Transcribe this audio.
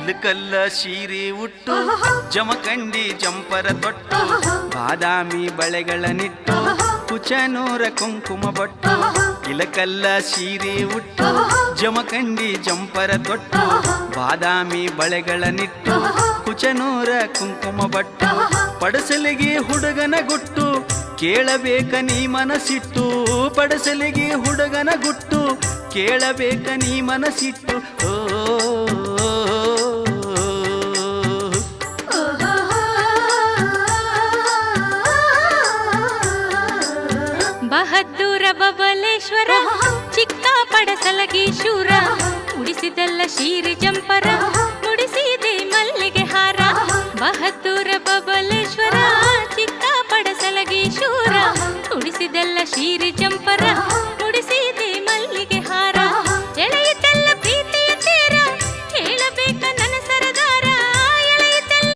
ಇಲಕಲ್ಲ ಸೀರೆ ಉಟ್ಟು ಜಮಖಂಡಿ ಜಂಪರ ತೊಟ್ಟು ಬಾದಾಮಿ ಬಳೆಗಳ ನಿಟ್ಟು ಕುಚನೂರ ಕುಂಕುಮ ಬೊಟ್ಟು ಇಲಕಲ್ಲ ಸೀರೆ ಉಟ್ಟು ಜಮಖಂಡಿ ಜಂಪರ ತೊಟ್ಟು ಬಾದಾಮಿ ಬಳೆಗಳ ನಿಟ್ಟು ಕುಚನೂರ ಕುಂಕುಮ ಬಟ್ಟು ಪಡಸಲಿಗೆ ಹುಡುಗನ ಗುಟ್ಟು ಕೇಳಬೇಕ ನೀ ಮನಸ್ಸಿಟ್ಟು ಪಡಸಲಿಗೆ ಹುಡುಗನ ಗುಟ್ಟು ಕೇಳಬೇಕ ನೀ ಮನಸ್ಸಿಟ್ಟು ಓ ಬಹದ್ದೂರ ಬಬಲೇಶ್ವರ ಚಿಕ್ಕ ಪಡಸಲಗಿ ಶೂರ ಉಡಿಸಿದಲ್ಲ ಶೀರಿ ಜಂಪರ ಮುಡಿಸಿದೆ ಮಲ್ಲಿಗೆ ಹಾರ ಬಹದ್ದೂರ ಬಬಲೇಶ್ವರ ಚಿಕ್ಕ ಪಡಸಲಗಿ ಶೂರ ಉಡಿಸಿದಲ್ಲ ಶೀರಿ ಜಂಪರ